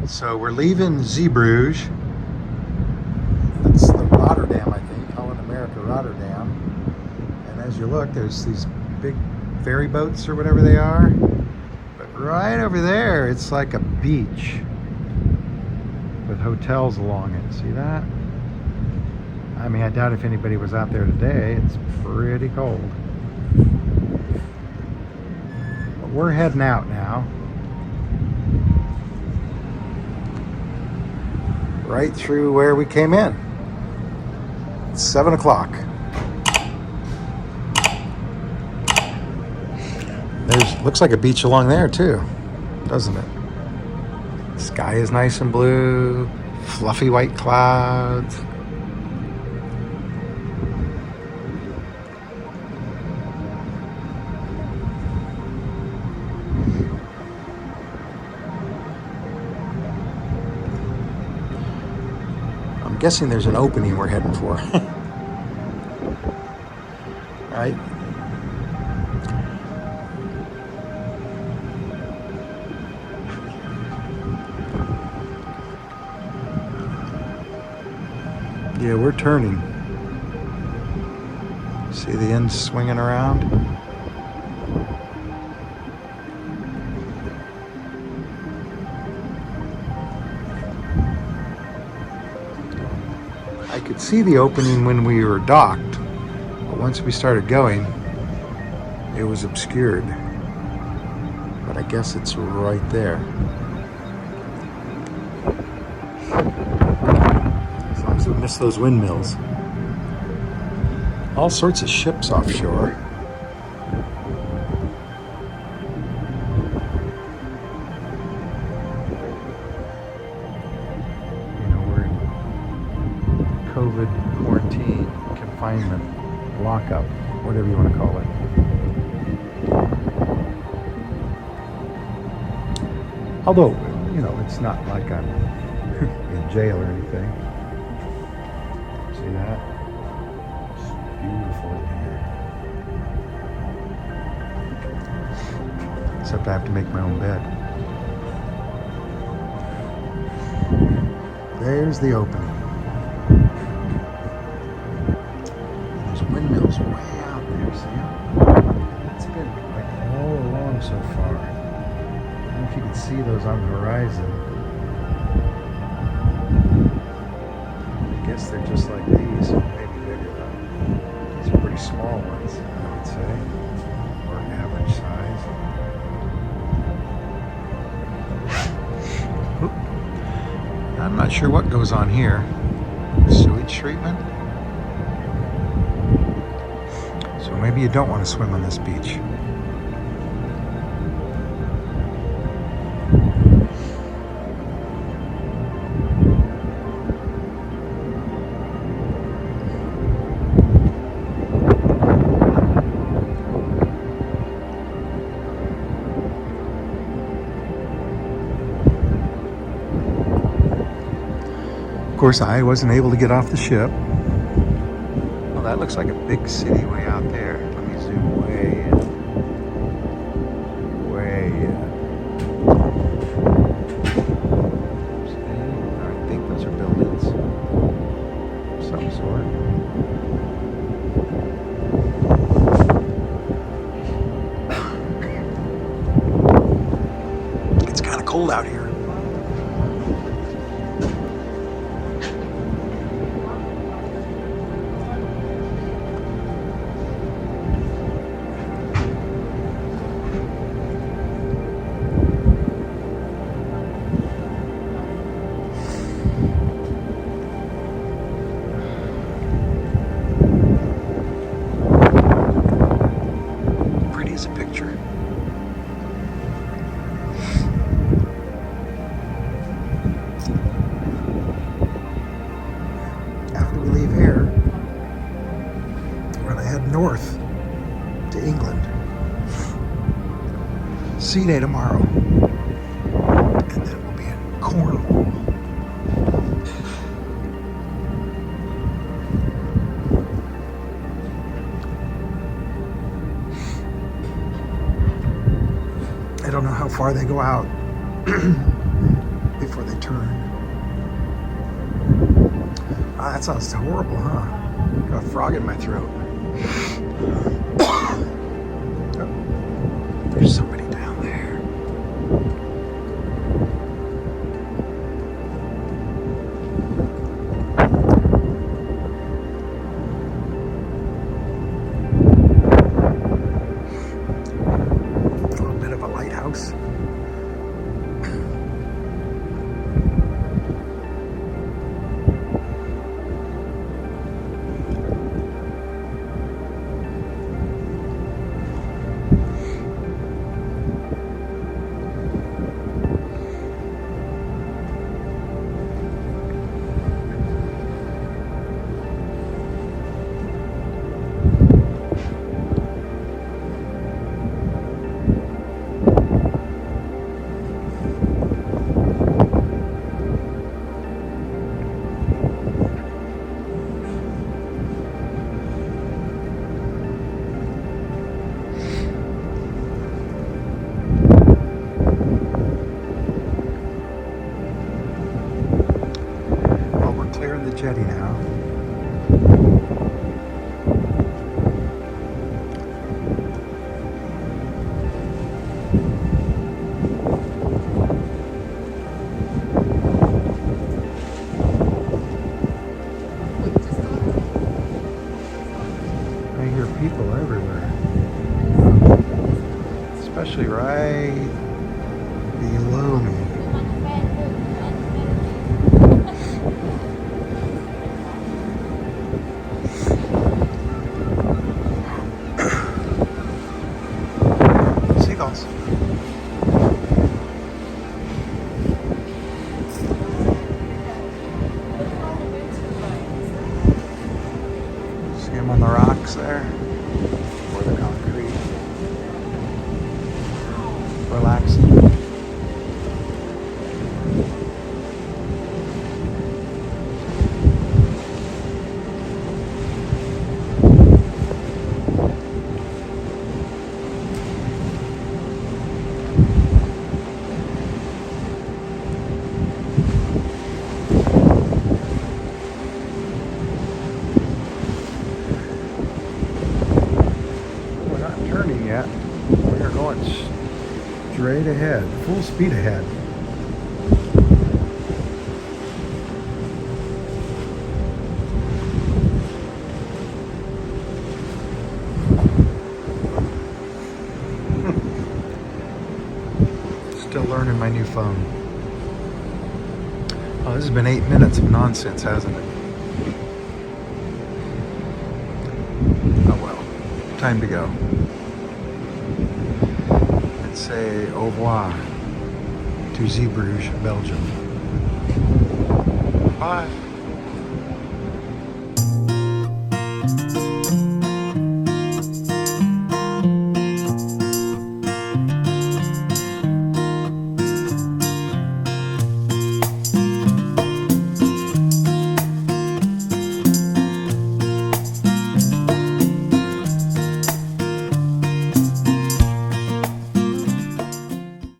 So we're leaving Zeebrugge. That's the Rotterdam, I think, Holland America Rotterdam. And as you look, there's these big ferry boats or whatever they are. But right over there, it's like a beach with hotels along it. See that? I mean, I doubt if anybody was out there today. It's pretty cold. But we're heading out now. Right through where we came in. It's 7 o'clock. Looks like a beach along there too, doesn't it? The sky is nice and blue, fluffy white clouds. I'm guessing there's an opening we're heading for. Right? Yeah, we're turning. See the end swinging around? I could see the opening when we were docked, but once we started going, it was obscured. But I guess it's right there. As long as we miss those windmills. All sorts of ships offshore. COVID quarantine, confinement, lockup, whatever you want to call it. Although, you know, it's not like I'm in jail or anything. See that? It's beautiful in here. Except I have to make my own bed. There's the opening. Windmills way out there, see? It's been like all along so far. I don't know if you can see those on the horizon. I guess they're just like these, maybe bigger though. These are pretty small ones, I would say, or average size. Oop. I'm not sure what goes on here. Sewage treatment? So maybe you don't want to swim on this beach. Of course, I wasn't able to get off the ship. Well, that looks like a big city way out there. Let me zoom way in. Way in. See? I think those are buildings of some sort. It's kind of cold out here. As a picture. After we leave here, we're going to head north to England. Sea day tomorrow. And then we'll be in Cornwall. I don't know how far they go out before they turn. Wow, that sounds horrible, huh? Got a frog in my throat. Oh, there's somebody down there. A little bit of a lighthouse. Clearing the jetty now. I hear people everywhere, especially right below me. Seagulls. See them on the rocks there, or the concrete. Relaxing. Turning yet. We are going straight ahead, full speed ahead. Still learning my new phone. Oh, this has been 8 minutes of nonsense, hasn't it? Oh well, time to go. Say au revoir to Zeebrugge, Belgium. Bye.